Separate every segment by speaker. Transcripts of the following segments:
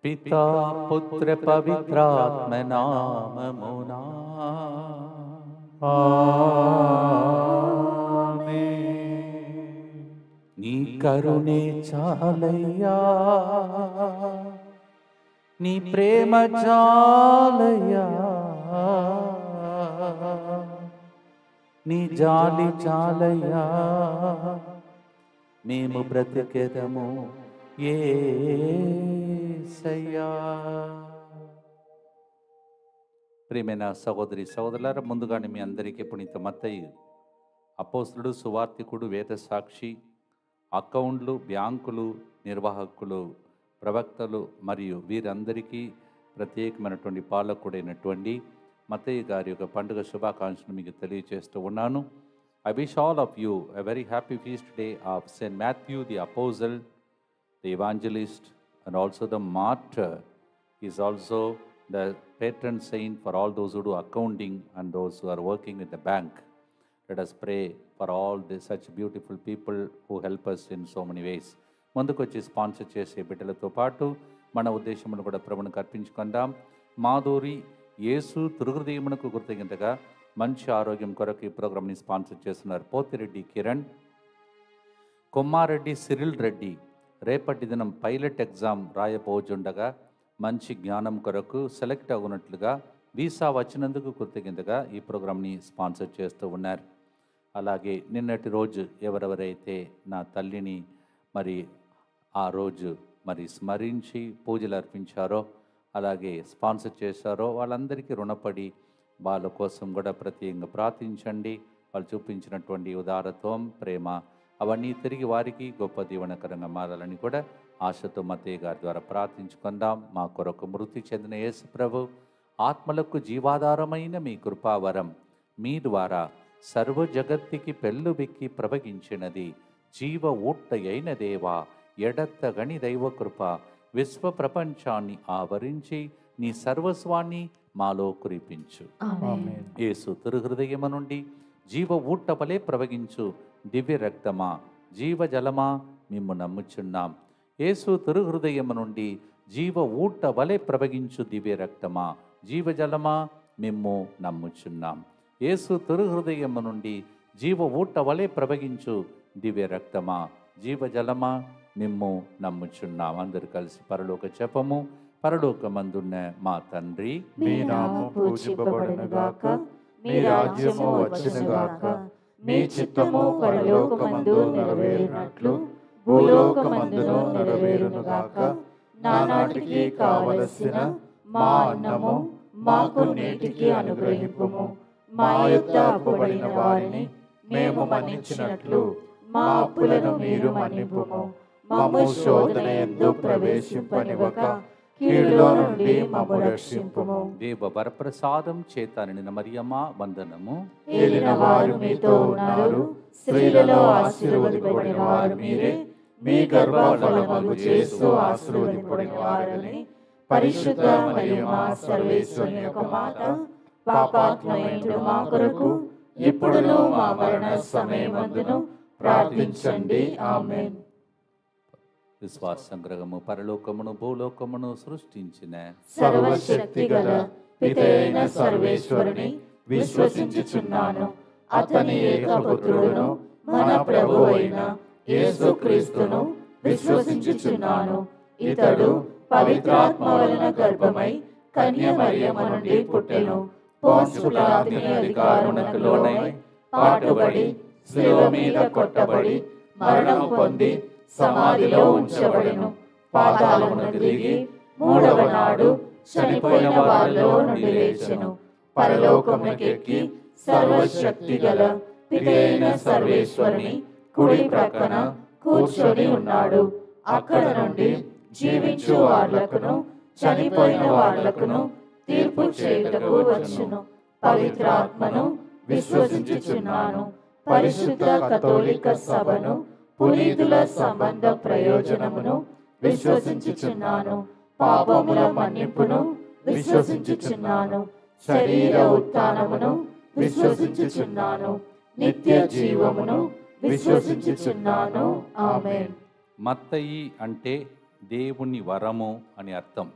Speaker 1: పితా పుత్ర పవిత్రాత్మ నామమునా నీ కరుణే చాలయ్యా, నీ ప్రేమ చాలయ్యా, నీ జాలి చాలయ్యా, మేము బ్రతికెదము యేసయ్యా. ప్రియమైన సహోదరి సహోదరులారా, ముందుగానే మీ అందరికీ పునీత మత్తయి అపోస్తలుడు, సువార్తికుడు, వేద సాక్షి, అకౌంట్లు, బ్యాంకులు, నిర్వాహకులు, ప్రవక్తలు మరియు వీరందరికీ ప్రత్యేకమైనటువంటి పాలకుడైనటువంటి మత్తయి గారి యొక్క పండుగ శుభాకాంక్షలు మీకు తెలియజేస్తూ ఉన్నాను. I wish all of you a very happy feast day of Saint Matthew the Apostle, the Evangelist, and also the Martyr. He is also the patron saint for all those who do accounting and those who are working with the bank. Let us pray for all such beautiful people who help us in so many ways. ముందుకు వచ్చి sponsor చేసే బిడ్డలతో పాటు మన ఉద్దేశమును కూడా ప్రభువునికి అర్పించుకుందాం. మాధురి యేసు తిరుహృదయమునకు కృతజ్ఞతగా మంచి ఆరోగ్యం కొరకు ఈ ప్రోగ్రామ్ని స్పాన్సర్ చేస్తున్నారు పోతిరెడ్డి కిరణ్, కొమ్మారెడ్డి సిరిల్ రెడ్డి. రేపటి దినం పైలట్ ఎగ్జామ్ రాయబోచుండగా మంచి జ్ఞానం కొరకు సెలెక్ట్ అవునట్లుగా వీసా వచ్చినందుకు కృతజ్ఞతగా ఈ ప్రోగ్రామ్ని స్పాన్సర్ చేస్తూ ఉన్నారు. అలాగే నిన్నటి రోజు ఎవరెవరైతే నా తల్లిని మరి ఆ రోజు మరి స్మరించి పూజలు అర్పించారో, అలాగే స్పాన్సర్ చేశారో వాళ్ళందరికీ రుణపడి వాళ్ళ కోసం కూడా ప్రత్యేకంగా ప్రార్థించండి. వాళ్ళు చూపించినటువంటి ఉదారత్వం, ప్రేమ అవన్నీ తిరిగి వారికి గొప్ప దీవెనకరంగా మారాలని కూడా ఆశతో మత్తయి గారి ద్వారా ప్రార్థించుకుందాం. మా కొరకు మృతి చెందిన యేసు ప్రభు ఆత్మలకు జీవాధారమైన మీ కృపావరం మీ ద్వారా సర్వ జగత్తికి పెళ్ళుబెక్కి ప్రవగించినది. జీవ ఊట్ట అయిన దేవా, ఎడత్తగని దైవ కృప విశ్వ ప్రపంచాన్ని ఆవరించి నీ సర్వస్వాన్ని మాలో కురిపించు. యేసు తిరుహృదయము నుండి జీవ ఊట్ట వలె ప్రవగించు దివ్య రక్తమా, జీవజలమా, మిమ్ము నమ్ముచున్నాం. యేసు తిరుహృదయము నుండి జీవ ఊట్ట వలె ప్రవగించు దివ్య రక్తమా, జీవజలమా, మిమ్ము నమ్ముచున్నాం. యేసు తిరుహృదయము నుండి జీవ ఊట్ట వలె ప్రవగించు దివ్య రక్తమా, జీవజలమా, మిమ్ము నమ్ముచున్నాం. అందరు కలిసి పరలోక జపము. పరలోకమందున్న మా తండ్రి,
Speaker 2: మీ నామము పూజింపబడునుగాక, మీ రాజ్యము వచ్చునుగాక, మీ చిత్తము పరలోకమందు నెరవేరునట్లు భూలోకమందును నెరవేరునుగాక. నానాటికి కావలసిన మా అన్నము మాకు నేటికి అనుగ్రహింపుము. మా యొద్ద అప్పుబడిన వారిని మేము మన్నించినట్లు మా అప్పులను మీరు మన్నింపుము. మమ్ము శోధన యందు ప్రవేశింపనివ్వక కీడులో నుండి మమ్ము రక్షింపుము.
Speaker 1: దేవ వరప్రసాదం చేత నిండిన మరియమ్మ వందనము.
Speaker 2: ఏలిన వారు మీతో ఉన్నారు, స్త్రీలలో ఆశీర్వదింపబడిన వారు మీరే. మీ గర్భఫలమగు యేసు ఆశీర్వదింపబడిన వారని. పరిశుద్ధ మరియమ్మ సర్వేశ్వరుని యొక్క మాత, పాపాత్మయులైన మా కొరకు ఇప్పుడును మా మరణ సమయమందును ప్రార్థించండి. ఆమేన్.
Speaker 1: విశ్వాస సంగ్రహము. పరలోకమును భూలోకమును సృష్టించిన
Speaker 2: సర్వశక్తి గల పితైన సర్వేశ్వరుని విశ్వసించుచున్నాను. అతని ఏకపుత్రుడును మన ప్రభువు అయిన యేసుక్రీస్తును విశ్వసించుచున్నాను. ఇతడు పవిత్రాత్మ వలన గర్భమై కన్య మరియమ్మ నుండి పుట్టెను. పోన్సు పిలాతుని అధికారమునకు లోనై పాటుబడి శిలువ మీద కొట్టబడి మరణం పొంది సమాధిలో ఉంచబడెను. పాతాళమునకు దిగి మూడవ నాడు చనిపోయిన వారిలో నుండి లేచెను. పరలోకమునకెక్కి సర్వశక్తి గల పితైన సర్వేశ్వరుని కుడి ప్రక్కన కూర్చొని ఉన్నాడు. అక్కడ నుండి జీవించు వాళ్లకును చనిపోయిన వాళ్లకును తీర్పు చేయుటకు వచ్చును. పవిత్రాత్మను విశ్వసించుచున్నాను. పరిశుద్ధ కథోలిక సభను, పునీతుల సంబంధ ప్రయోజనమును విశ్వసించుచున్నాను. పాపముల మన్నింపును విశ్వసించుచున్నాను. శరీర ఉత్థానమును విశ్వసించుచున్నాను. నిత్య జీవమును విశ్వసించుచున్నాను. ఆమేన్.
Speaker 1: మత్తయి అంటే దేవుని వరము అని అర్థం.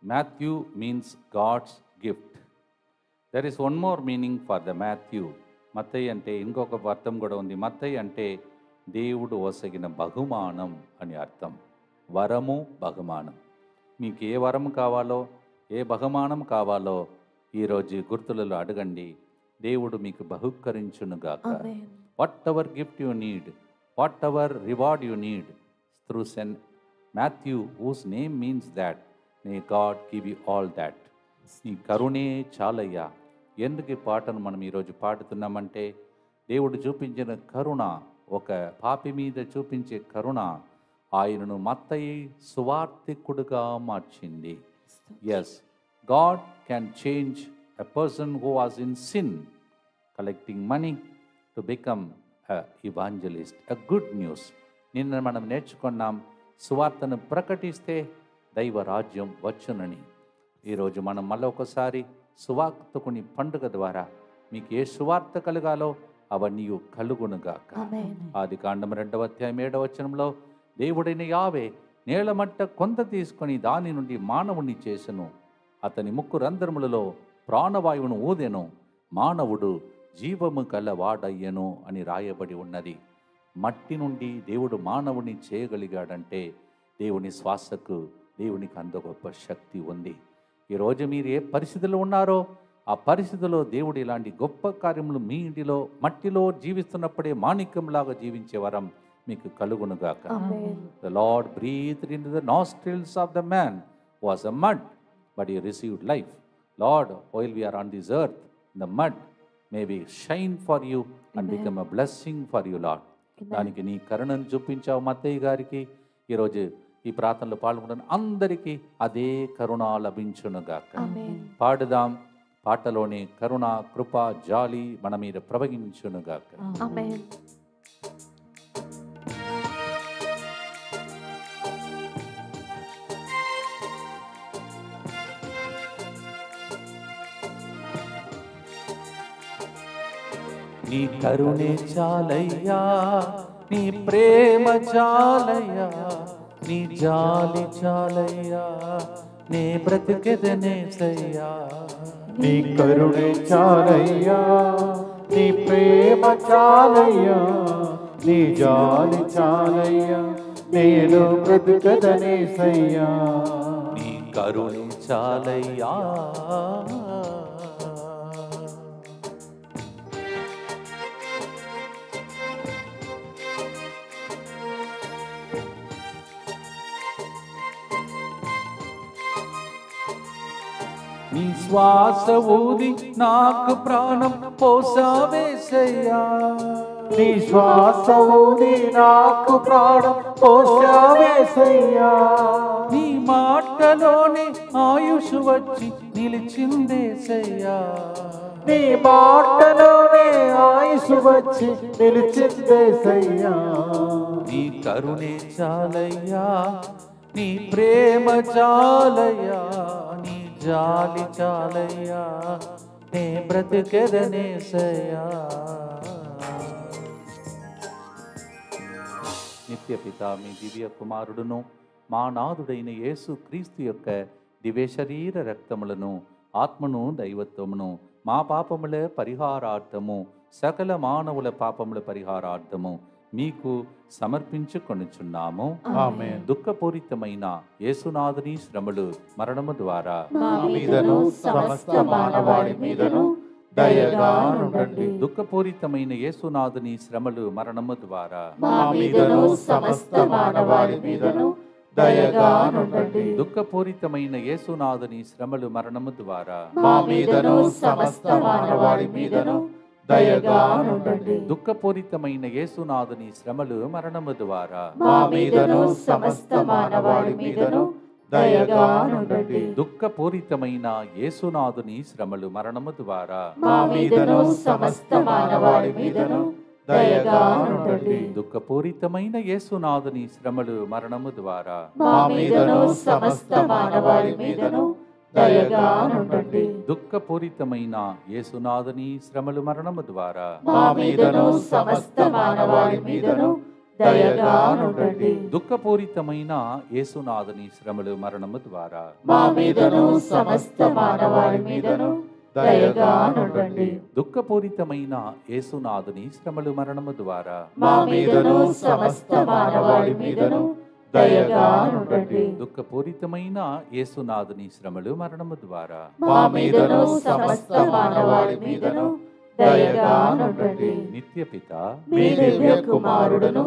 Speaker 1: Matthew means God's gift. There is one more meaning for the Matthew. Mattayi అంటే ఇంకొక అర్థం కూడా ఉంది. మత్తయి అంటే దేవుడు ఒసగిన బహుమానం అని అర్థం. వరము, బహుమానం. మీకు ఏ వరం కావాలో, ఏ బహుమానం కావాలో ఈరోజు గుర్తులలో అడగండి. దేవుడు మీకు బహుకరించునుగాక. Whatever gift you need, whatever reward you need through saint Matthew whose name means that, may God give you all that. నీ కరుణే చాలయ్యా. ఎందుకు ఈ పాటను మనం ఈరోజు పాడుతున్నామంటే, దేవుడు చూపించిన కరుణ, ఒక పాపి మీద చూపించే కరుణ ఆయనను మత్తయి సువార్తికుడుగా మార్చింది. Yes, God can change a person who was in sin collecting money to become an evangelist, a good news. నిన్న మనం నేర్చుకున్నాం, సువార్తను ప్రకటిస్తే దైవ రాజ్యం వచ్చునని. ఈరోజు మనం మళ్ళీ ఒకసారి సువార్తకుని పండుగ ద్వారా మీకు ఏ సువార్త కలగాలో అవన్నీ కలుగునుగాక. ఆదికాండం 2వ అధ్యాయం 7వ వచనంలో దేవుడైన యావే నేలమట్ట కొంత తీసుకొని దాని నుండి మానవుని చేసెను, అతని ముక్కు రంధ్రములలో ప్రాణవాయువును ఊదెను, మానవుడు జీవము గల వాడయ్యను అని రాయబడి ఉన్నది. మట్టి నుండి దేవుడు మానవుని చేయగలిగాడంటే దేవుని శ్వాసకు, దేవునికి అంత గొప్ప శక్తి ఉంది. ఈరోజు మీరు ఏ పరిస్థితిలో ఉన్నారో ఆ పరిస్థితిలో దేవుడు ఇలాంటి గొప్ప కార్యములు మీ ఇంటిలో మట్టిలో జీవిస్తున్నప్పుడే మాణిక్యంలాగా జీవించే వరం మీకు కలుగునుగాక. The Lord breathed into the nostrils of the man who was a mud, but he received life. Lord, while we are on this earth, the mud may we shine for you and become a blessing for you, Lord. దానికి నీ కరుణను చూపించావు మత్తయ్య గారికి. ఈరోజు ఈ ప్రార్థనలో పాల్గొన్న అందరికీ అదే కరుణ లభించునుగాక. పాడుదాం. పాటలోని కరుణ, కృప, జాలి మన మీద ప్రవహించునుగాక. నీ కరుణే చాలయ్యా, నీ ప్రేమ చాలయ్యా, నీ జాలి చాలయ్యా, నీ బ్రతికెదనేసయ్యా.
Speaker 2: నీ కరుణే చాలయ్యా, నీ ప్రేమ చాలయ్యా, నీ జాలి చాలయ్యా, నేను బ్రతుకదనేసయ్యా.
Speaker 1: నీ కరుణే చాలయ్యా. నీ శ్వాస ఊది నాకు ప్రాణం పోసావేసయ్యా,
Speaker 2: నీ శ్వాస ఊది నాకు ప్రాణం పోసావేసయ్యా.
Speaker 1: నీ మాటలోనే ఆయుష్ వచ్చి నిలిచిందేసయ్యా,
Speaker 2: నీ మాటలోనే ఆయుష్ వచ్చి నిలిచిందేసయ్యా.
Speaker 1: నీ కరుణే చాలయ్యా, నీ ప్రేమ చాలయ్యా, నీ జాలి చాలయ్యా, నే బ్రతికెదనేసయ్యా. నిత్య పిత మీ దివ్య కుమారుడును మా నాథుడైన యేసు క్రీస్తు యొక్క దివ్య శరీర రక్తములను, ఆత్మను, దైవత్వమును మా పాపముల పరిహారార్థము, సకల మానవుల పాపముల పరిహారార్థము మీకు సమర్పించుకొనుచున్నాము.
Speaker 2: ఆమేన్.
Speaker 1: దుఃఖపూరితమైన యేసునాథుని శ్రమలు, మరణము ద్వారా
Speaker 2: మా మీదను సమస్త మానవాళి మీదను దయగా నుండండి.
Speaker 1: దుఃఖపూరితమైన యేసునాథుని శ్రమలు, మరణము ద్వారా
Speaker 2: మా మీదను సమస్త మానవాళి మీదను దయగా నుండండి.
Speaker 1: దుఃఖపూరితమైన యేసునాథుని శ్రమలు, మరణము ద్వారా
Speaker 2: మా మీదను సమస్త మానవాళి మీదను దయగా నుండండి.
Speaker 1: దుఃఖపూరితమైన యేసునాథుని శ్రమలు, మరణము ద్వారా
Speaker 2: మా మీదను సమస్త మానవాళి మీదను దయగా నుండండి.
Speaker 1: దుఃఖపూరితమైన యేసునాథుని శ్రమలు, మరణము ద్వారా
Speaker 2: మా మీదను సమస్త మానవాళి మీదను దయగా నుండండి.
Speaker 1: దుఃఖపూరితమైన యేసునాథుని శ్రమలు, మరణము ద్వారా
Speaker 2: మా మీదను సమస్త మానవాళి మీదను దయగా నుండండి.
Speaker 1: దుఃఖపూరితమైన యేసునాథుని శ్రమలు, మరణము ద్వారా
Speaker 2: మా మీదను సమస్త మానవాళి మీదను దయగా నుండండి.
Speaker 1: దుఃఖపూరితమైన యేసునాథుని శ్రమలు మరణము ద్వారా
Speaker 2: మా మీదను సమస్త మానవాళి మీదను దయగా నుండండి.
Speaker 1: దుఃఖపూరితమైన యేసునాథుని శ్రమలు మరణము ద్వారా
Speaker 2: మా మీదను సమస్త మానవాళి మీదను దయగా నుండండి.
Speaker 1: దుఃఖపూరితమైన యేసునాథుని శ్రమలు మరణము ద్వారా
Speaker 2: మా మీదను సమస్త మానవాళి మీదను దయగా నుండండి.
Speaker 1: నిత్యపిత
Speaker 2: మీ దివ్య కుమారుడును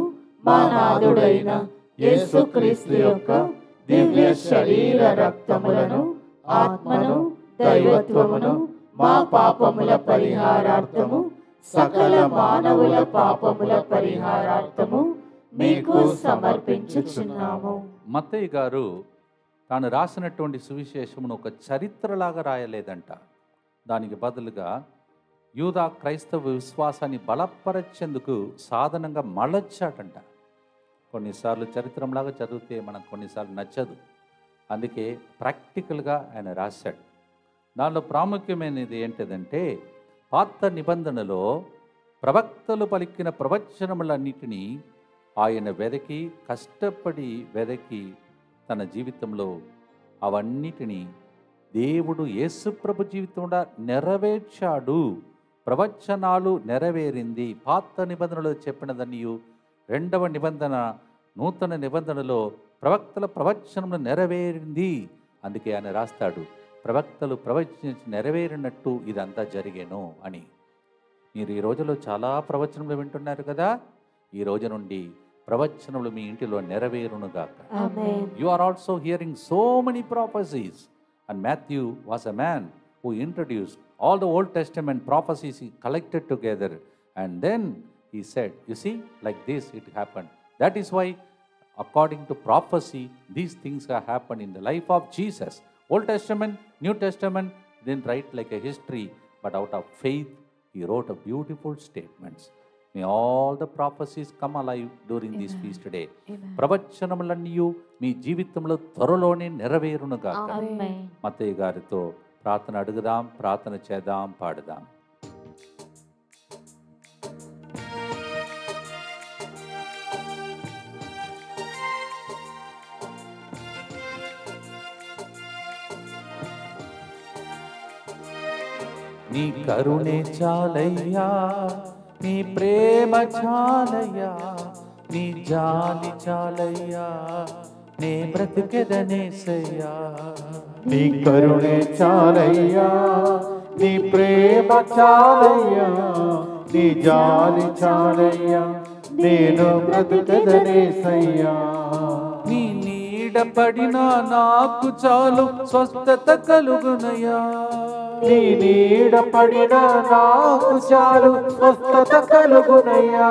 Speaker 2: మా నాథుడైన యేసుక్రీస్తు యొక్క దివ్య శరీర రక్తములను ఆత్మను దైవత్వమును మా పాపముల పరిహారార్థము సకల మానవుల పాపముల పరిహారార్థము మీకు సమర్పించుచున్నాము.
Speaker 1: మత్తయి గారు తాను రాసినటువంటి సువిశేషమును ఒక చరిత్రలాగా రాయలేదంట. దానికి బదులుగా యూదా క్రైస్తవ విశ్వాసాన్ని బలపరచేందుకు సాధనంగా మలచాటంట. కొన్నిసార్లు చరిత్రలాగా చదివితే మనకు కొన్నిసార్లు నచ్చదు. అందుకే ప్రాక్టికల్గా ఆయన రాశాడు. దానిలో ప్రాముఖ్యమైనది ఏంటిదంటే, పాత నిబంధనలో ప్రవక్తలు పలికిన ప్రవచనములన్నిటినీ ఆయన కష్టపడి వెదకి తన జీవితంలో అవన్నిటినీ దేవుడు యేసుప్రభు జీవితంలో నెరవేర్చాడు. ప్రవచనాలు నెరవేరింది. పాత నిబంధనలో చెప్పినదన్నీ రెండవ నిబంధన నూతన నిబంధనలో ప్రవక్తల ప్రవచనము నెరవేరింది. అందుకే ఆయన రాస్తాడు, ప్రవక్తలు ప్రవచించి నెరవేరినట్టు ఇదంతా జరిగేను అని. మీరు ఈ రోజులో చాలా ప్రవచనములు వింటున్నారు కదా. ఈ రోజు నుండి ప్రవచనములు మీ ఇంటిలో నెరవేరునుగాక. You are also hearing so many prophecies. And Matthew was a man who introduced all the Old Testament prophecies he collected together. And then he said, you see, like this it happened. That is why, according to prophecy, these things have happened in the life of Jesus. Old Testament, New Testament, didn't write like a history, but out of faith, he wrote a beautiful statements. May all the prophecies come alive during this feast today. ప్రవచనములన్నీ మీ జీవితంలో త్వరలోనే నెరవేరునుగాక. మత్తయి గారితో ప్రార్థన అడుగుదాం, ప్రార్థన చేద్దాం, పాడుదాం. నీ కరుణే చాలయ్యా, నీ ప్రేమ చాలయ్యా, నీ జాలి చాలయ్యా, నే బ్రతికెదనేసయ్యా.
Speaker 3: నీ కరుణే చాలయ్యా, నీ ప్రేమ చాలయ్యా, నీ జాలి చాలయ్యా, నేను బ్రతికెదనేసయ్యా.
Speaker 1: నీ నీడ పడినా నాకు చాలు, స్వస్థత కలుగునయ్యా.
Speaker 3: నీ నీడ పడినా నాకు చాలు, స్వస్థత కలుగునయ్యా.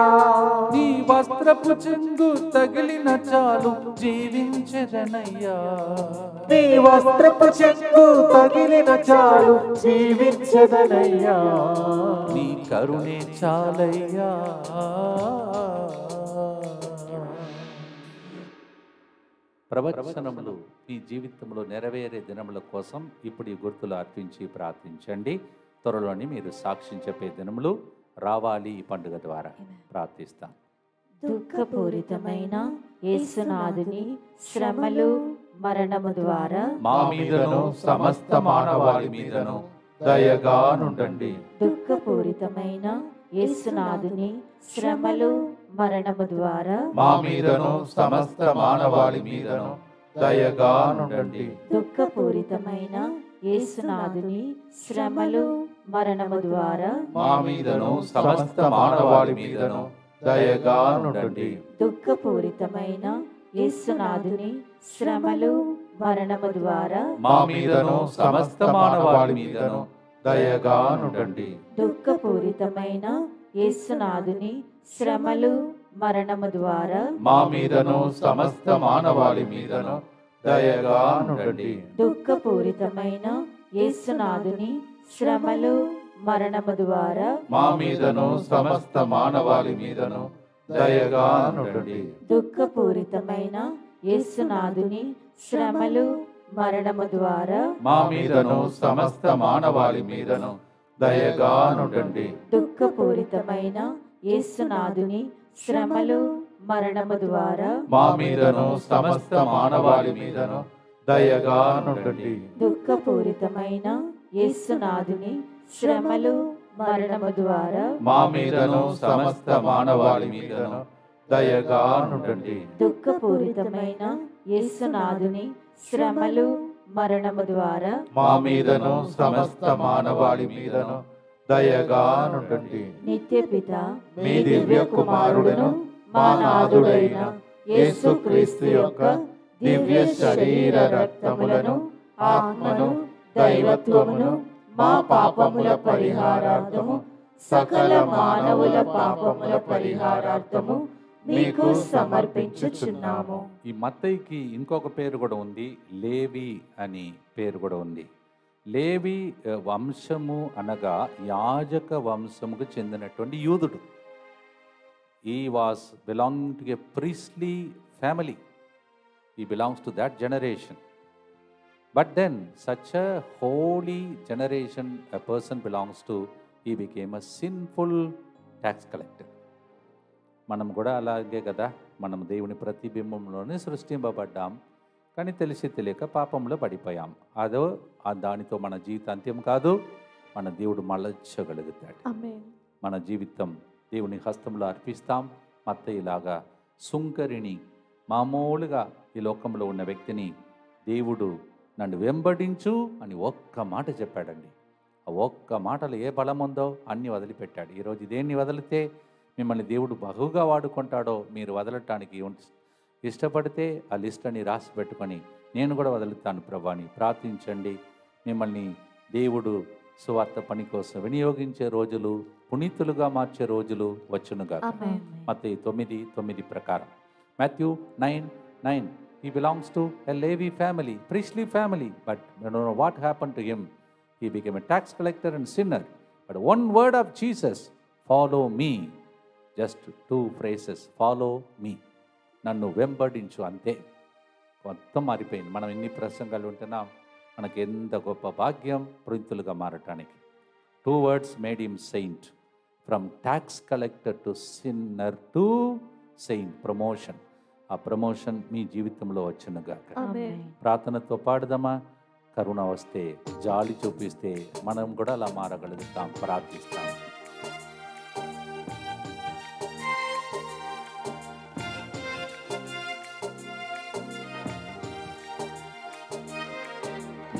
Speaker 1: నీ వస్త్రపు చెంగు తగిలిన చాలు, జీవించెదనయ్యా.
Speaker 3: నీ వస్త్రపు చెంగు తగిలిన చాలు, జీవించెదనయ్యా.
Speaker 1: నీ కరుణే చాలయ్యా. ప్రవచనములు మీ జీవితంలో నెరవేరే దినముల కోసం ఇప్పుడు ఈ గుర్తులు అర్పించి ప్రార్థించండి. త్వరలోని మీరు సాక్ష్యం చెప్పే దినములు రావాలి. ఈ పండుగ ద్వారా ప్రార్థిస్తాం.
Speaker 2: దుఃఖపూరితమైన యేసునాథుని శ్రమలు మరణము ద్వారా
Speaker 1: మా మీదను సమస్త మానవాళి మీదను దయగా నుండండి.
Speaker 2: దుఃఖపూరితమైన యేసునాథుని శ్రమలు మరణము ద్వారా
Speaker 1: మా మీదను సమస్త మానవాళి మీదను దయగా నుండండి.
Speaker 2: దుఃఖపూరితమైన యేసునాథుని శ్రమలు మరణము ద్వారా
Speaker 1: మా మీదను సమస్త మానవాళి మీదను దయగా నుండండి.
Speaker 2: దుఃఖపూరితమైన యేసునాథుని శ్రమలు మరణము ద్వారా
Speaker 1: మా మీదను సమస్త మానవాళి మీదను దయగా నుండండి.
Speaker 2: దుఃఖపూరితమైన యేసునాథుని శ్రమలు మరణము ద్వారా
Speaker 1: మా మీదను సమస్త మానవాళి మీదను దయగా నుండండి.
Speaker 2: దుఃఖపూరితమైన యేసునాథుని శ్రమలు మరణము ద్వారా
Speaker 1: మా మీదను సమస్త మానవాళి మీదను దయగా నుండండి.
Speaker 2: దుఃఖపూరితమైన యేసునాథుని శ్రమలు మరణము ద్వారా
Speaker 1: మా మీదను సమస్త మానవాళి మీదను దయగా నుండండి.
Speaker 2: దుఃఖపూరితమైన యేసునాథుని శ్రమలు మరణము ద్వారా
Speaker 3: మా మీదను సమస్త మానవాళి మీదను దయగా నుండండి.
Speaker 2: దుఃఖపూరితమైన యేసునాథుని శ్రమలు మరణము ద్వారా
Speaker 3: మా మీదను సమస్త మానవాళి మీదను దయగా నుండండి.
Speaker 2: దుఃఖపూరితమైన యేసునాథుని శ్రమలు మరణము ద్వారా
Speaker 3: మా మీదను సమస్త మానవాళి మీదను దయగా నుండండి.
Speaker 2: నిత్యపిత
Speaker 3: మీ దివ్య కుమారుడును మా నాథుడైన యేసుక్రీస్తు యొక్క దివ్య శరీర రక్తములను ఆత్మను దైవత్వమును మా పాపముల పరిహారార్థము సకల మానవుల పాపముల పరిహారార్థము మీకు సమర్పించుచున్నాము.
Speaker 1: ఈ మత్తయికి ఇంకొక పేరు కూడా ఉంది, లేవి అని పేరు కూడా ఉంది. లేవి వంశము అనగా యాజక వంశముకు చెందినటువంటి యూదుడు. ఈ was belong to a priestly family. He belongs to that generation. But then, such a holy generation a person belongs to, he became a sinful tax collector. మనం కూడా అలాగే కదా, మనం దేవుని ప్రతిబింబంలోనే సృష్టింపబడ్డాం, కానీ తెలిసి తెలియక పాపంలో పడిపోయాం. దానితో మన జీవిత అంత్యం కాదు, మన దేవుడు మలచగలుగుతాడు. మన జీవితం దేవుని హస్తంలో అర్పిస్తాం. మత్తయిలాగా సుంకరిని, మామూలుగా ఈ లోకంలో ఉన్న వ్యక్తిని దేవుడు నన్ను వెంబడించు అని ఒక్క మాట చెప్పాడండి. ఆ ఒక్క మాటలో ఏ బలం ఉందో అన్నీ వదిలిపెట్టాడు. ఈరోజు దేన్ని వదిలితే మిమ్మల్ని దేవుడు బహుగా వాడుకుంటాడో మీరు వదలటానికి ఇష్టపడితే ఆ లిస్ట్ అని రాసి పెట్టుకొని నేను కూడా వదులుతాను ప్రభా అని ప్రార్థించండి. మిమ్మల్ని దేవుడు సువార్త పని కోసం వినియోగించే రోజులు, పునీతులుగా మార్చే రోజులు వచ్చునుగా. మత్తయి 9:9 ప్రకారం. Matthew 9:9. He belongs to a Levi family, priestly family. But you don't know what happened to him. He became a tax collector and sinner. But one word of Jesus, follow me. Just 2 phrases, follow me. నన్ను వెంబడించు, అంతే. మొత్తం మారిపోయింది. మనం ఎన్ని ప్రసంగాలు ఉంటున్నాం, మనకి ఎంత గొప్ప భాగ్యం పునీతులుగా మారటానికి. 2 words made him saint. From tax collector to sinner to saint. Promotion. ఆ ప్రమోషన్ మీ జీవితంలో వచ్చునుగా. ప్రార్థనతో పాడదామా? కరుణ వస్తే, జాలి చూపిస్తే మనం కూడా అలా మారగలుగుతాం. ప్రార్థిస్తాం.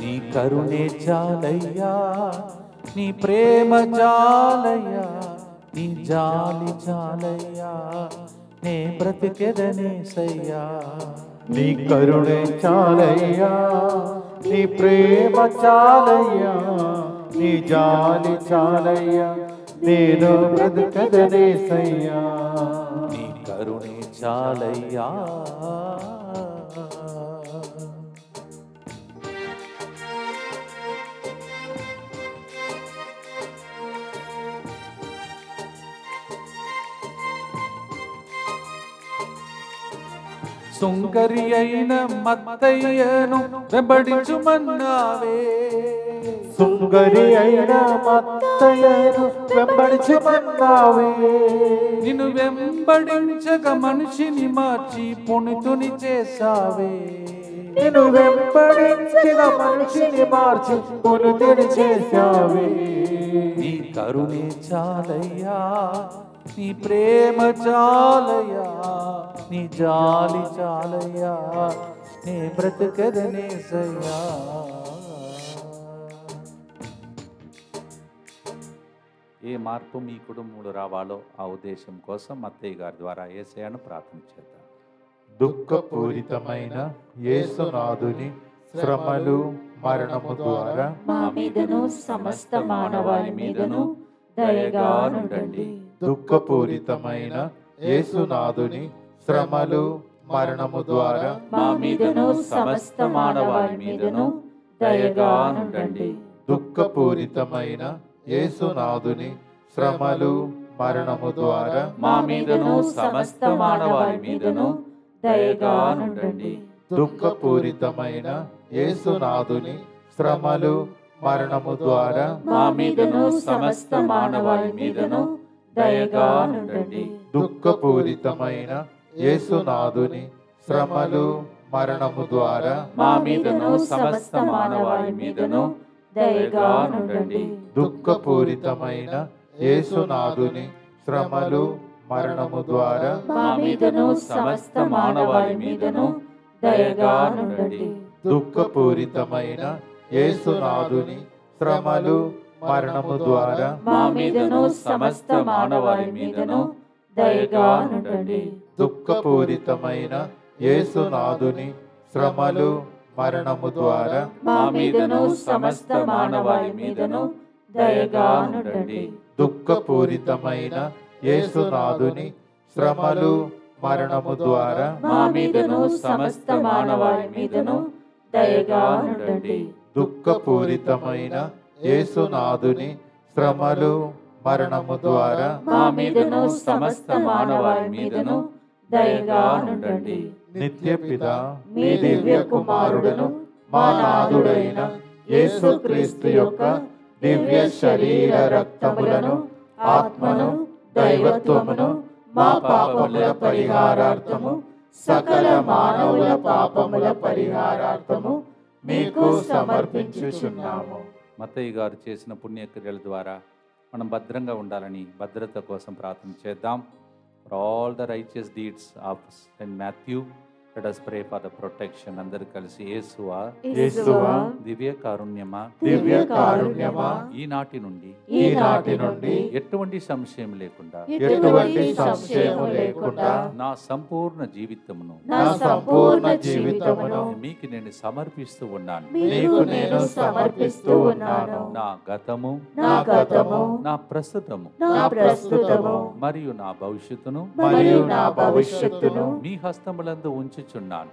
Speaker 1: నీ కరుణే చాలయ్యా, నీ ప్రేమ చాలయ్యా, నీ జాలి చాలయ్యా, నే బ్రతికెదనేసయ్యా.
Speaker 3: నీ కరుణే చాలయ్యా, నీ ప్రేమ చాలయ్యా, నీ జాలి చాలయ్యా, నేను బ్రతికెదనేసయ్యా.
Speaker 1: నీ కరుణే చాలయ్యా. సుంకరి అయిన మత్తయ్యను వెంబడించుమన్నావే,
Speaker 3: సుంకరి అయిన మత్తయ్యను వెంబడించుమన్నావే.
Speaker 1: నిన్ను వెంబడించక మనిషిని మార్చి పునీతుని చేసావే.
Speaker 3: నిన్ను వెంబడించిన మనిషిని మార్చి పునీతుని చేసావే.
Speaker 1: నీ కరుణే చాలయ్యా, నీ ప్రేమ చాలయ్యా, నీ జాలి చాలయ్యా, నీ బ్రతుకదనేసయ్యా. ఏ మార్పు మీ కుటుంబంలో రావాలో ఆ ఉద్దేశం కోసం మత్తయ్య గారి ద్వారా యేసయ్యను ప్రార్థన చేద్దాం.
Speaker 3: దుఃఖపూరితమైన యేసునాథుని శ్రమలు మరణము ద్వారా
Speaker 2: మా మీదను సమస్త మానవాళి మీదను దయగా ఉండండి.
Speaker 3: దుఃఖపూరితమైన యేసునాథుని శ్రమలు మరణము ద్వారా
Speaker 2: మా మీదను సమస్త మానవాళి మీదను దయగా ఉండండి.
Speaker 3: దుఃఖపూరితమైన యేసునాథుని శ్రమలు మరణము ద్వారా
Speaker 2: మా మీదను సమస్త మానవాళి మీదను దయగా ఉండండి.
Speaker 3: దుఃఖపూరితమైన యేసునాథుని శ్రమలు మరణము ద్వారా
Speaker 2: మా మీదను సమస్త మానవాళి మీదను దయగా ఉండండి.
Speaker 3: దుఃఖపూరితమైన యేసునాథుని శ్రమలు మరణము ద్వారా
Speaker 2: మా మీదను సమస్త మానవాళి మీదను దయగా నుండండి.
Speaker 3: దుఃఖపూరితమైన యేసునాథుని శ్రమలు మరణము ద్వారా
Speaker 2: మా మీదను సమస్త మానవాళి మీదను దయగా నుండండి.
Speaker 3: దుఃఖపూరితమైన యేసునాథుని శ్రమలు మరణము ద్వారా
Speaker 2: మా మీదను సమస్త మానవాళి మీదను దయగా నుండండి.
Speaker 3: దుఃఖపూరితమైన యేసునాథుని శ్రమలు మరణము ద్వారా
Speaker 2: మా మీదను సమస్త మానవాళి మీదను దయగా నుండండి.
Speaker 3: దుఃఖపూరితమైన యేసునాథుని శ్రమలు మరణము ద్వారా
Speaker 2: మా మీదను సమస్త మానవాళి మీదను దయగా నుండండి.
Speaker 3: దుఃఖపూరితమైన యేసునాథుని శ్రమలు మరణము ద్వారా
Speaker 2: మా మీదను సమస్త మానవాళి మీదను దయగా నుండండి.
Speaker 3: నిత్యపిత మీ దివ్య కుమారుడును మా నాథుడైన యేసుక్రీస్తు యొక్క దివ్య శరీర రక్తములను ఆత్మను దైవత్వమును మా పాపముల పరిహారార్థము సకల మానవుల పాపముల పరిహారార్థము మీకు సమర్పించుచున్నాము.
Speaker 1: మత్తయ్య గారు చేసిన పుణ్యక్రియల ద్వారా మనం భద్రంగా ఉండాలని భద్రత కోసం ప్రార్థన చేద్దాం. For all the righteous deeds of saint Matthew let us pray for the protection. అందరూ కలిసి యేసువా
Speaker 3: యేసువా
Speaker 1: దివ్య కారుణ్యమా
Speaker 3: దివ్య కారుణ్యమా
Speaker 1: ఈనాటి నుండి
Speaker 3: ఈనాటి నుండి
Speaker 1: ఎటువంటి సంశయం లేకుండా
Speaker 3: ఎటువంటి సంశయము లేకుండా
Speaker 1: నా సంపూర్ణ జీవితమును
Speaker 2: నా సంపూర్ణ జీవితమును
Speaker 1: మీకు నేను సమర్పిస్తూ ఉన్నాను.
Speaker 2: మీకు నేను సమర్పిస్తూ ఉన్నాను.
Speaker 1: నా గతము
Speaker 2: నా గతము
Speaker 1: నా ప్రస్తుతము
Speaker 2: నా ప్రస్తుతము
Speaker 1: మరియు నా భవిష్యత్తును
Speaker 2: మరియు నా భవిష్యత్తును
Speaker 1: మీ హస్తములందు ఉంచుచున్నాను.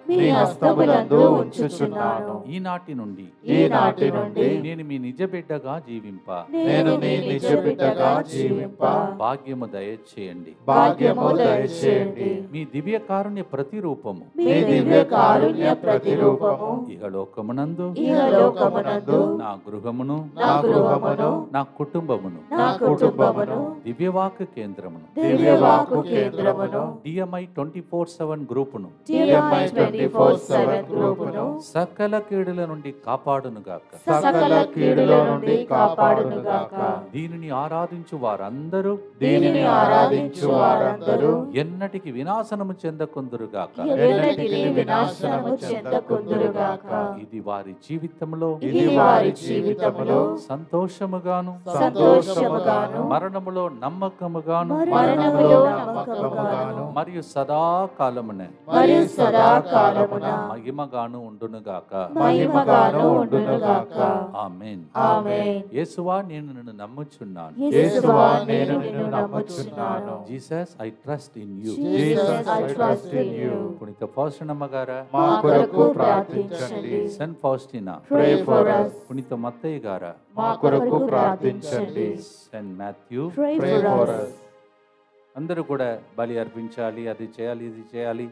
Speaker 2: మీ హస్తములందు ఉంచుచున్నాను.
Speaker 1: ఈనాటి నుండి
Speaker 3: ఈనాటి నుండి
Speaker 1: నేను మీ నిజ బిడ్డగా జీవింప
Speaker 3: నేను మీ నిజ బిడ్డగా జీవింప
Speaker 1: భాగ్యము దయచేయండి.
Speaker 3: భాగ్యము దయచేయండి.
Speaker 1: మీ దివ్య కారుణ్య ప్రతిరూపము
Speaker 2: మీ దివ్య కారుణ్య ప్రతిరూపము
Speaker 1: ఇహలోకమునందు
Speaker 2: ఇహలోకమునందు
Speaker 1: నా గృహమును
Speaker 2: నా గృహమును
Speaker 1: నా కుటుంబమును
Speaker 2: నా కుటుంబమును
Speaker 1: దివ్యవాక్ కేంద్రమును
Speaker 2: దివ్యవాకు కేంద్రమును
Speaker 1: DMI 24/7 గ్రూపును
Speaker 2: DMI 24/7 గ్రూపును
Speaker 1: సకల కీడుల నుండి కాపాడునుగాక.
Speaker 2: సకల కీడుల నుండి కాపాడునుగాక.
Speaker 1: దీనిని ఆరాధించు వారందరూ
Speaker 3: దీనిని ఆరాధించు వారందరూ
Speaker 1: ఎన్నటికి వినాశనము చెందకుందురుగాక.
Speaker 2: ఎన్నటికీ వినాశనము చెందకుందురుగాక.
Speaker 1: ఇది వారి జీవితంలో
Speaker 2: ఇది వారి జీవితములో
Speaker 1: సంతోషముగాను
Speaker 2: సంతోషముగాను
Speaker 1: మరణములో నమ్మకముగాను
Speaker 2: మరణములో నమ్మకముగాను
Speaker 1: మరియు సదాకాలమున
Speaker 2: మరియు సదాకాలమున
Speaker 1: మహిమగాను ఉండునుగాక.
Speaker 2: మహిమగాను ఉండునుగాక.
Speaker 1: ఆమేన్.
Speaker 2: ఆమేన్.
Speaker 1: యేసువా నేను నిన్ను నమ్ముచున్నాను.
Speaker 3: యేసువా నేను నిన్ను నమ్ముచున్నాను.
Speaker 1: Jesus I trust in you.
Speaker 3: Jesus I trust in you.
Speaker 1: పునీత ఫౌస్టినమ్మ గారా
Speaker 3: మా కొరకు ప్రార్థించండి.
Speaker 1: Saint Faustina
Speaker 3: Pray for us.
Speaker 1: పునీత మత్తయ్య గారా
Speaker 3: మా కొరకు ప్రార్థించండి.
Speaker 1: Saint Matthew
Speaker 2: Pray
Speaker 3: Pray
Speaker 2: for
Speaker 3: for
Speaker 2: us.
Speaker 3: us.
Speaker 1: అందరూ కూడా బలి అర్పించాలి, అది చేయాలి, ఇది చేయాలి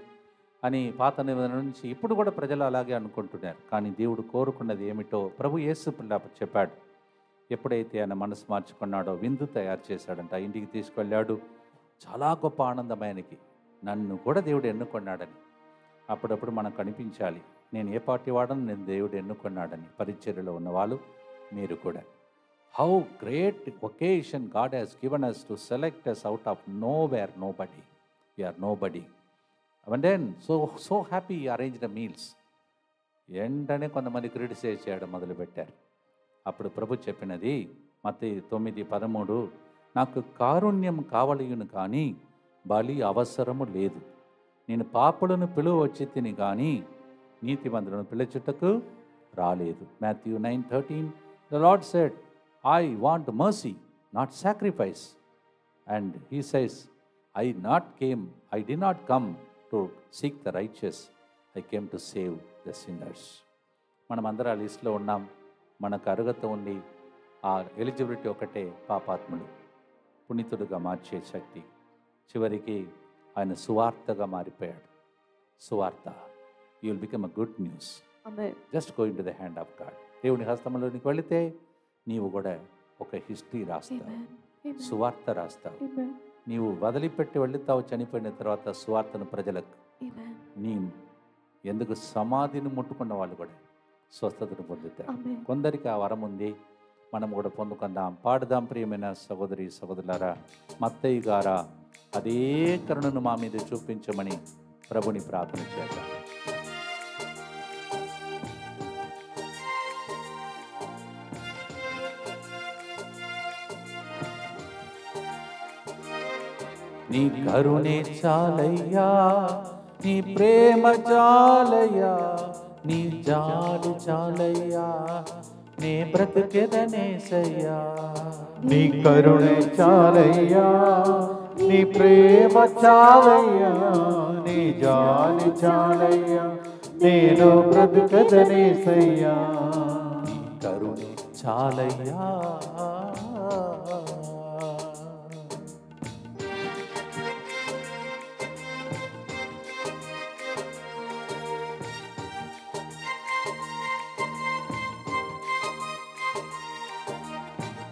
Speaker 1: అని పాత నిబంధన నుంచి ఇప్పుడు కూడా ప్రజలు అలాగే అనుకుంటున్నారు. కానీ దేవుడు కోరుకున్నది ఏమిటో ప్రభు యేసు చెప్పాడు. ఎప్పుడైతే ఆయన మనసు మార్చుకున్నాడో విందు తయారు చేశాడంట, ఇంటికి తీసుకెళ్ళాడు. చాలా గొప్ప ఆనందం ఆయనకి, నన్ను కూడా దేవుడు ఎన్నుకున్నాడని. అప్పుడప్పుడు మనకు కనిపించాలి, నేను ఏ పార్టీ వాడని, నేను దేవుడు ఎన్నుకున్నాడని. పరిచర్యలో ఉన్నవాళ్ళు మీరు కూడా, how great vocation God has given us to select us out of nowhere, nobody. We are nobody. And then so happy he arranged the meals. వెంటనే కొంతమంది క్రిటిసైజ్ చేయడం మొదలుపెట్టారు. అప్పుడు ప్రభు చెప్పినది మత్తయి 9:13, నాకు కారుణ్యం కావలయును కానీ బలి అవసరము లేదు. నేను పాపులను పిలువ వచ్చి తిని కానీ నీతిమంతులను పిలుచుటకు రాలేదు. Matthew 9:13, the Lord said, I want mercy, not sacrifice. And he says, I did not come to seek the righteous, I came to save the sinners. మనం అందరూ ఆ లిస్టులో ఉన్నాం. మనకు అర్హత ఉంది. ఆ ఎలిజిబిలిటీ ఒకటే, పాపాత్ముడు పునీతుడుగా మార్చే శక్తి. చివరికి ఆయన సువార్తగా మారిపోయాడు. సువార్త, you will become a good news. Just go in to the hand of God. దేవుని హస్తంలోనికి వెళితే నీవు కూడా ఒక హిస్టరీ రాస్తావు, సువార్త రాస్తావు. నీవు వదిలిపెట్టి వెళుతావు చనిపోయిన తర్వాత సువార్తను ప్రజలకు.
Speaker 2: Amen.
Speaker 1: నీ ఎందుకు సమాధిని ముట్టుకున్న వాళ్ళు కూడా స్వస్థతను పొందుతారు.
Speaker 2: Amen.
Speaker 1: కొందరికి ఆ వరం ఉంది, మనం కూడా పొందుకుందాం. పాడుదాం ప్రియమైన సహోదరి సహోదరులారా, మత్తయ్య గారా అదే కరుణను మా మీద చూపించమని ప్రభుని ప్రార్థన చేద్దాం. నీ కరుణే చాలయ్యా, నీ ప్రేమ చాలయ్యా, నీ జాలి చాలయ్యా, నీ బ్రతికెదనేసయ్యా.
Speaker 3: నీ కరుణే చాలయ్యా, నీ ప్రేమ చాలయ్యా, నీ జాలి చాలయ్యా, నేను బ్రతుకదనేసయ్యా.
Speaker 1: నీ కరుణే చాలయ్యా.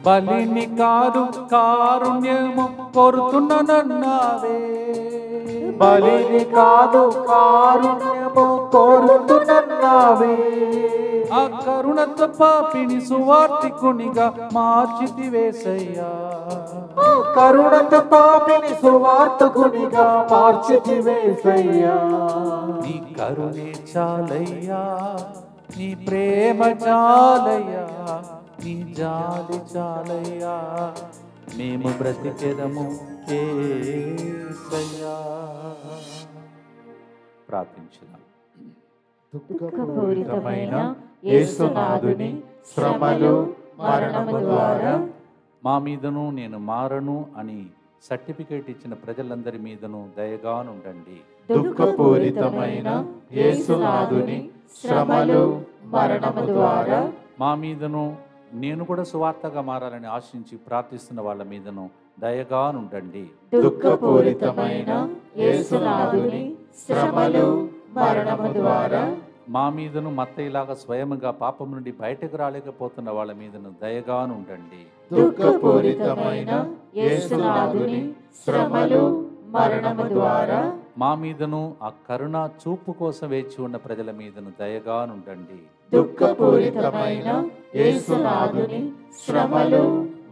Speaker 1: బలిని కాదు కారుణ్యము కోరుతున్నానన్నావే,
Speaker 3: బలిని కాదు కారుణ్యము కోరుతున్నావే.
Speaker 1: ఆ కరుణతో పాపిని సువార్తికునిగా మార్చితివేసయ్యా.
Speaker 3: కరుణతో పాపిని సువార్తకునిగా మార్చితివేసయ్యా.
Speaker 1: నీ కరుణే చాలయ్యా, నీ ప్రేమ చాలయ్యా, నీ జాలి చాలయ్యా, మేము బ్రతికెదము యేసయ్యా. ప్రార్థించుదాం.
Speaker 2: దుఃఖపూరితమైన యేసునాథుని శ్రమలు మరణము ద్వారా
Speaker 1: మా మీదను నేను మారను అని సర్టిఫికేట్ ఇచ్చిన ప్రజలందరి మీదను దయగానుండండి.
Speaker 3: దుఃఖపూరితమైన యేసునాథుని శ్రమలు మరణము ద్వారా
Speaker 1: మా మీదను నేను కూడా సువార్తగా మారాలని ఆశించి ప్రార్థిస్తున్న వాళ్ళ మీదను దయగానుండండి.
Speaker 3: దుఃఖపూరితమైన యేసునాథుని శ్రమలు మరణము ద్వారా
Speaker 1: మా మీదను మత్తయిలాగా స్వయముగా పాపం నుండి బయటకు రాలేకపోతున్న వాళ్ళ మీదను దయగానుండండి.
Speaker 3: దుఃఖపూరితమైన యేసునాథుని శ్రమలు మరణము ద్వారా
Speaker 1: మా మీదను ఆ కరుణ చూపు కోసం వేచి ఉన్న ప్రజల మీదను దయగానుండండి.
Speaker 3: దుఃఖపూరితమైన యేసునాథుని శ్రమలు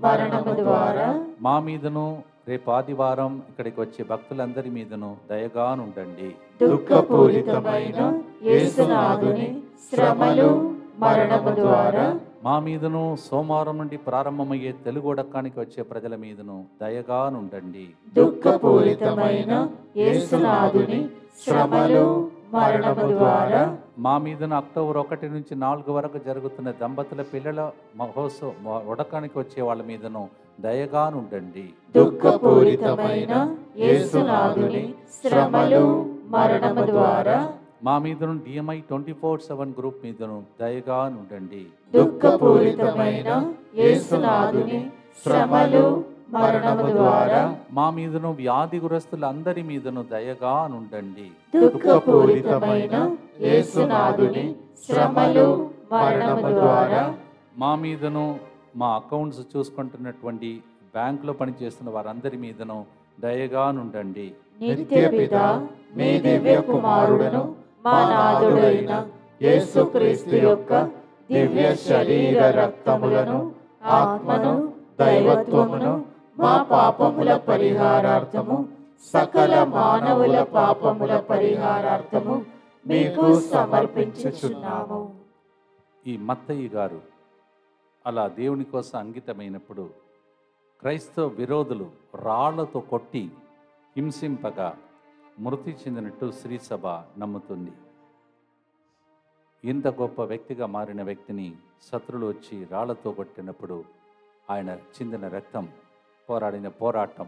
Speaker 3: మరణము ద్వారా
Speaker 1: మా మీదను రేపు ఆదివారం ఇక్కడికి వచ్చే భక్తులందరి మీదను దయగానుండండి.
Speaker 3: దుఃఖపూరితమైన యేసునాథుని శ్రమలు మరణము ద్వారా
Speaker 1: మా మీదను సోమవారం నుండి ప్రారంభమయ్యే తెలుగు ఒడక్కానికి వచ్చే ప్రజల మీదను దయగానుండండి.
Speaker 3: దుఃఖపూరితమైన యేసునాథుని శ్రమలు మరణము ద్వారా
Speaker 1: మా మీదను అక్టోబర్ 1 నుంచి 4 వరకు జరుగుతున్న దంపతుల పిల్లల మహోత్సవం ఒడకానికి వచ్చే వాళ్ళ మీదను దయగానుండండి.
Speaker 3: దుఃఖపూరితమైన యేసునాథుని శ్రమలు మరణము ద్వారా
Speaker 1: మా మీదను DMI 24/7 గ్రూప్ మీదను దయగానుండండి.
Speaker 3: దుఃఖపూరితమైన యేసునాథుని శ్రమలు మరణము ద్వారా
Speaker 1: మా మీదను వ్యాధిగ్రస్తులందరి మీదను దయగానుండండి.
Speaker 3: దుఃఖపూరితమైన యేసునాథుని శ్రమలు మరణము ద్వారా
Speaker 1: మా మీదను మా అకౌంట్స్ చూసుకుంటున్నటువంటి బ్యాంకులో పనిచేస్తున్న వారందరి మీదను దయగానుండండి.
Speaker 2: నిత్యపిత
Speaker 3: మీ దివ్య కుమారుడును మా నాథుడైన యేసుక్రీస్తు యొక్క దివ్య శరీర రక్తములను ఆత్మను దైవత్వమును మా పాపముల పరిహారార్థము సకల మానవుల పాపముల పరిహారార్థము మీకు సమర్పించుచున్నాము.
Speaker 1: ఈ మత్తయ్య గారు అలా దేవుని కోసం అంకితమైనప్పుడు క్రైస్తవ విరోధులు రాళ్లతో కొట్టి హింసింపగా మృతి చెందినట్టు శ్రీసభ నమ్ముతుంది. ఇంత గొప్ప వ్యక్తిగా మారిన వ్యక్తిని శత్రులు వచ్చి రాళ్లతో కొట్టినప్పుడు ఆయన చిందిన రక్తం, పోరాడిన పోరాటం,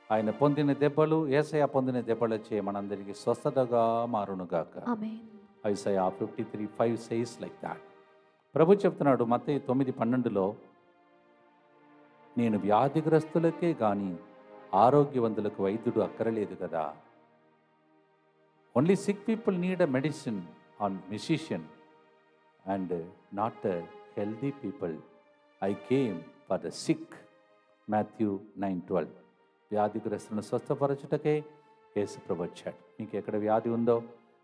Speaker 1: ఆయన పొందిన దెబ్బలు, యేసయ్య పొందిన దెబ్బలచే మనందరికీ స్వస్థతగా మారునుగాక.
Speaker 2: Amen.
Speaker 1: Isaiah 53:5 says like that. ప్రభు చెప్తున్నాడు మత్తయి 9:12లో, నేను వ్యాధిగ్రస్తులకే కానీ ఆరోగ్యవంతులకు వైద్యుడు అక్కరలేదు కదా. Only sick people need a medicine an physician and not healthy people. I came for the sick. Matthew 9:12. వ్యాధిగ్రస్తులను స్వస్థపరచుటకే యేసుప్రభు వచ్చాడు. మీకు ఎక్కడ వ్యాధి ఉందో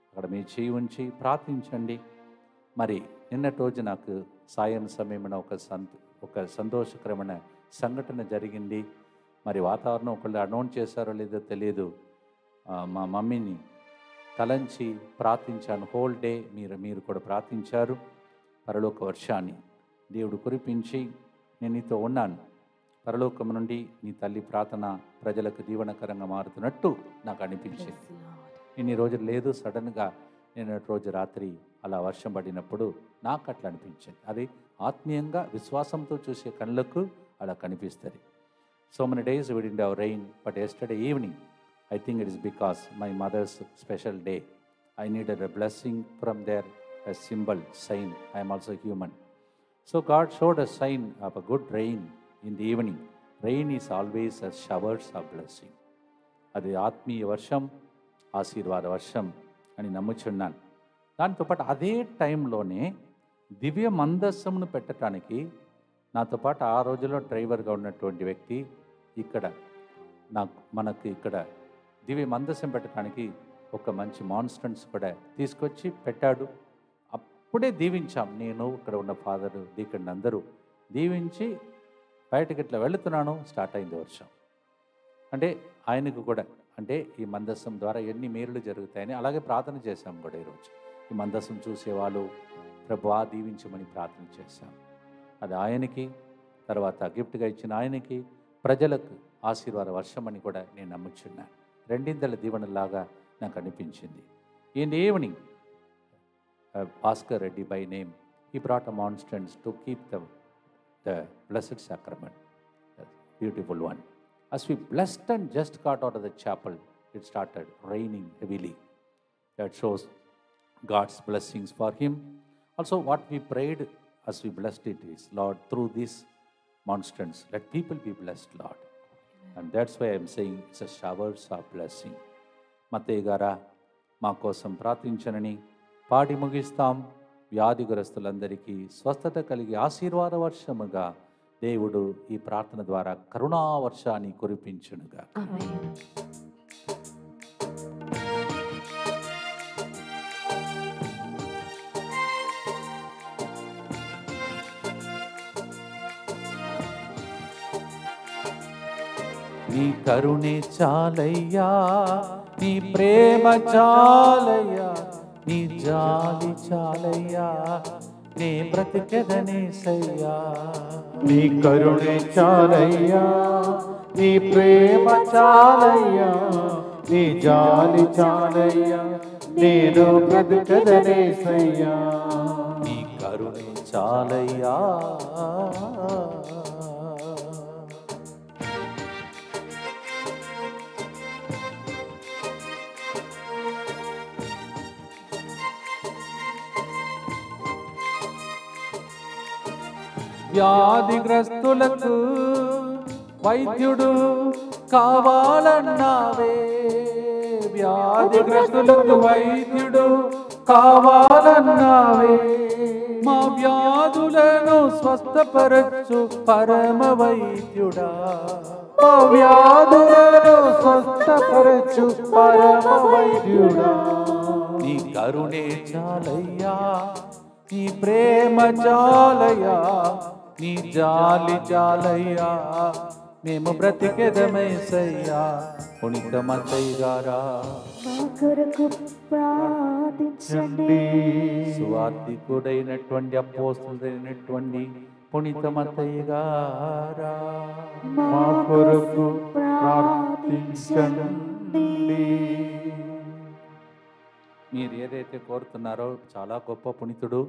Speaker 1: అక్కడ మీ చేయి ఉంచి ప్రార్థించండి. మరి నిన్నటి రోజు నాకు సాయం సమయమైన ఒక సంతోషకరమైన సంఘటన జరిగింది. మరి వాతావరణం ఒకళ్ళు అనౌన్స్ చేశారో లేదో తెలియదు. మా మమ్మీని తలంచి ప్రార్థించాను. హోల్ డే మీరు కూడా ప్రార్థించారు. పరలోక వర్షాన్ని దేవుడు కురిపించి నేను నీతో ఉన్నాను. పరలోకం నుండి నీ తల్లి ప్రార్థన ప్రజలకు దీవెనకరంగా మారుతున్నట్టు నాకు అనిపించింది. ఇన్ని రోజులు లేదు. సడన్గా నిన్నటి రోజు రాత్రి అలా వర్షం పడినప్పుడు నాకు అట్లా అనిపించింది. అది ఆత్మీయంగా విశ్వాసంతో చూసే కళ్ళకు అలా కనిపిస్తుంది. So many days we didn't have rain, but yesterday evening, I think it is because my mother's special day. I needed a blessing from there, a symbol, sign. I am also human. So God showed a sign of a good rain in the evening. Rain is always a showers of blessing. అది ఆత్మీయ వర్షం, ఆశీర్వాద వర్షం అని నమ్ముచున్నాను. దాంతోపాటు అదే టైంలోనే దివ్య మందస్సమును పెట్టడానికి నాతో పాటు ఆ రోజుల్లో డ్రైవర్గా ఉన్నటువంటి వ్యక్తి మనకి ఇక్కడ దివ్య మందస్సం పెట్టడానికి ఒక మంచి మాన్స్టర్స్ కూడా తీసుకొచ్చి పెట్టాడు. అప్పుడే దీవించాం. నేను ఇక్కడ ఉన్న ఫాదరు డీకన్ అందరూ దీవించి బయటకి ఇట్లా వెళుతున్నాను. స్టార్ట్ అయింది వర్షం. అంటే ఆయనకు కూడా ఈ మందస్సం ద్వారా ఎన్ని మేలులు జరుగుతాయని అలాగే ప్రార్థన చేశాం కూడా. ఈరోజు ఈ మందస్సం చూసేవాళ్ళు ప్రభువా దీవించమని ప్రార్థన చేశాం. అది ఆయనకి, తర్వాత గిఫ్ట్గా ఇచ్చిన ఆయనకి, ప్రజలకు ఆశీర్వాద వర్షం అని కూడా నేను నమ్ముచున్నాను. రెండింతల దీవెనలాగా నాకు అనిపించింది. In the evening Bhaskar Reddy by name, he brought a monstrance to keep the blessed sacrament, beautiful one. As we blessed and just got out of the chapel, it started raining heavily. That shows God's blessings for him. Also what we prayed as we blessed it is, Lord, through this monstrance, let people be blessed, Lord. And that's why I'm saying it's a showers of blessing. Mattayya గారా మా కోసం ప్రార్థించనని పాడి ముగిస్తాం. వ్యాధిగ్రస్తులందరికీ స్వస్థత కలిగి ఆశీర్వాద వర్షముగా దేవుడు ఈ ప్రార్థన ద్వారా కరుణా వర్షాన్ని కురిపించునుగా. నీ కరుణే చాలయ్యా, నీ ప్రేమ చాలయ్యా, నీ జాలి చాలయ్యా, నీ బ్రతికెదనేసయ్యా.
Speaker 3: నీ కరుణే చాలయ్యా, నీ ప్రేమ చాలయ్యా, నీ జాలి చాలయ్యా, నేను బ్రతికెదనేసయ్యా.
Speaker 1: నీ కరుణే చాలయ్యా. వ్యాధిగ్రస్తులకు వైద్యుడు కావాలన్నావే, వ్యాధిగ్రస్తులకు వైద్యుడు కావాలన్నావే, మా వ్యాధులను స్వస్థపరచు పరమ వైద్యుడా,
Speaker 3: మా వ్యాధులను స్వస్థపరచు పరమ వైద్యుడా.
Speaker 1: నీ కరుణే చాలయ్యా, నీ ప్రేమ చాలయ్యా, నీ జాలి చాలయ్యా, మేము బ్రతికెదమేసయ్యా. పునీత మత్తయ్య గారా
Speaker 2: మా కొరకు ప్రార్థించండి.
Speaker 1: సువార్తికుడైనటువంటి అపోస్తలుడైనటువంటి పునీత మత్తయ్య గారా
Speaker 3: మా కొరకు ప్రార్థించండి.
Speaker 1: మీరు ఏదైతే కోరుతున్నారో చాలా గొప్ప పునీతుడు,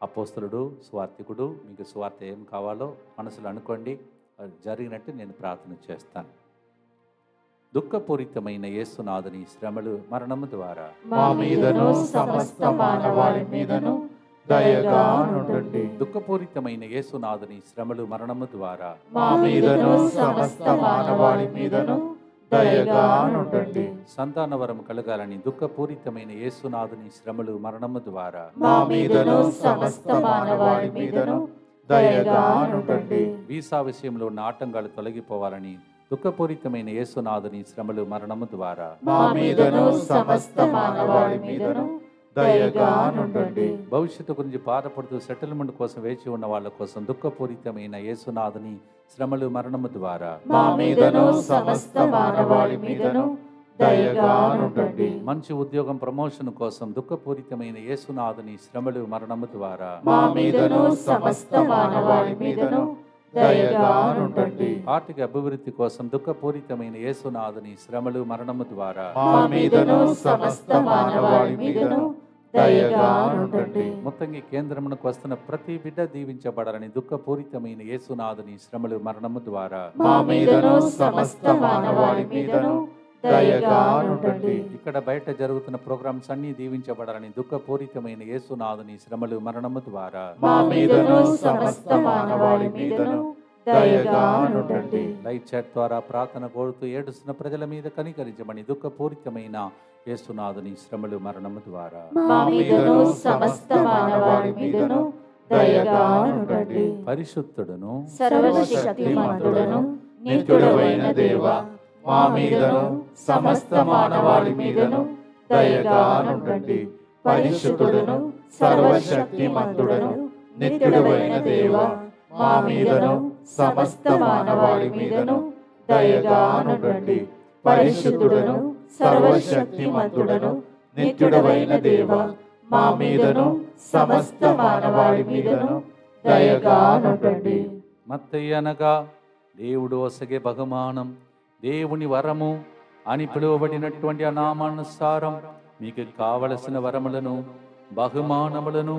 Speaker 1: అపోస్తలుడు, స్వార్థికుడు. మీకు స్వార్థ ఏం కావాలో మనసులో అనుకోండి. అది జరిగినట్టు నేను ప్రార్థన చేస్తాను. దుఃఖపూరితమైన యేసునాథుని శ్రమలు మరణము ద్వారా
Speaker 3: మా మీదను సమస్త మానవాళి మీదను దయగా నుండండి.
Speaker 1: దుఃఖపూరితమైన యేసునాథుని శ్రమలు మరణము ద్వారా
Speaker 3: మా మీదను సమస్త మానవాళి మీదను దయగా నుండండి.
Speaker 1: సంతానవరం కలగాలని దుఃఖపూరితమైన యేసునాథుని శ్రమలు మరణము ద్వారా
Speaker 3: మా మీదను సమస్త మానవాళి మీదను దయగా నుండండి.
Speaker 1: వీసా విషయంలో ఉన్న ఆటంకాలు తొలగిపోవాలని దుఃఖపూరితమైన యేసునాథుని శ్రమలు మరణము ద్వారా
Speaker 3: మా మీదను సమస్త మానవాళి మీదను దయగా నుండండి.
Speaker 1: భవిష్యత్తు గురించి బాధపడుతూ సెటిల్మెంట్ కోసం వేచి ఉన్న వాళ్ళ కోసం దుఃఖపూరితమైన యేసునాథుని శ్రమలు మరణము ద్వారా
Speaker 3: మా మీదను సమస్త మానవాళి మీదను దయగా నుండండి.
Speaker 1: మంచి ఉద్యోగం ప్రమోషన్ కోసం దుఃఖపూరితమైన యేసునాథుని శ్రమలు మరణము ద్వారా
Speaker 3: మా మీదను సమస్త మానవాళి మీదను దయగా నుండండి.
Speaker 1: ఆర్థిక అభివృద్ధి కోసం దుఃఖపూరితమైన యేసునాథుని శ్రమలు మరణము ద్వారా
Speaker 3: మా మీదను సమస్త మానవాళి మీదను దయగా నుండండి.
Speaker 1: మొత్తంగా కేంద్రమునకు వస్తున్న ప్రతి బిడ్డ దీవించబడాలని దుఃఖపూరితమైన యేసునాథుని శ్రమలు మరణము ద్వారా
Speaker 3: మా మీదను సమస్త మానవాళి మీదను దయగా నుండండి.
Speaker 1: ఇక్కడ బయట జరుగుతున్న ప్రోగ్రామ్స్ అన్ని దీవించబడాలని దుఃఖపూరితమైన యేసునాథుని శ్రమలు మరణము ద్వారా
Speaker 3: మా మీదను సమస్త మానవాళి మీదను దయగా నుండండి.
Speaker 1: లైవ్ చాట్ ద్వారా ప్రార్థన కోరుతూ ఏడుస్తున్న ప్రజల మీద కనికరించమని దుఃఖపూరితమైన యేసునాథుని శ్రమలు మరణము ద్వారా
Speaker 2: మా మీదను సమస్త మానవాళి మీదను దయగా నుండండి.
Speaker 1: పరిశుద్ధుడును
Speaker 2: సర్వశక్తిమంతుడను
Speaker 3: నిత్యుడవైన దేవా, మా మీదను సమస్త మానవాళి మీదను దయగా నుండండి. పరిశుద్ధుడును సర్వశక్తిమంతుడను నిత్యుడవైన దేవా, మా మీదను సమస్త మానవాళి మీదను దయగా నుండండి. పరిశుద్ధుడును సర్వశక్తిమంతుడను నిత్యుడవైన దేవా, మా మీదను సమస్త మానవాళి మీదను దయగా నుండండి.
Speaker 1: మత్తయి అనగా దేవుడు ఒసగే బహుమానం, దేవుని వరము అని పిలువబడినటువంటి ఆ నామానుసారం మీకు కావలసిన వరములను బహుమానములను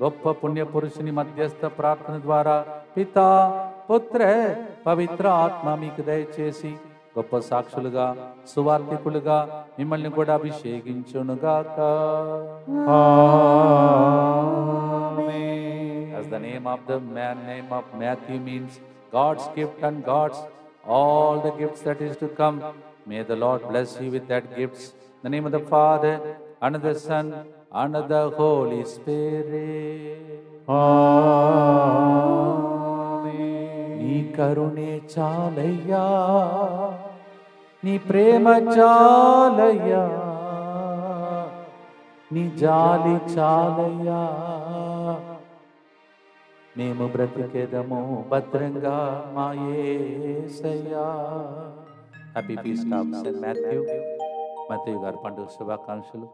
Speaker 1: గొప్ప పుణ్య పురుషుని మధ్యస్థ ప్రార్థన ద్వారా పితా పుత్ర పవిత్ర ఆత్మ మీకు దయచేసి గొప్ప సాక్షులుగా సువార్థికులుగా మిమ్మల్ని కూడా అభిషేకించునుగాక. As the name of the name of Matthew means God's gift and God's all the gifts that is to come, may the Lord bless you with that gifts. In the name of the Father and of the Son and of the Holy Spirit. నీ కరుణే చాలయ్యా, నీ ప్రేమ చాలయ్యా, నీ జాలి చాలయ్యా, మేము బ్రతికెదము భద్రంగా మా యేసయ్యా. Happy feast of saint Matthew. Matthew గారి పండుగ శుభాకాంక్షలు.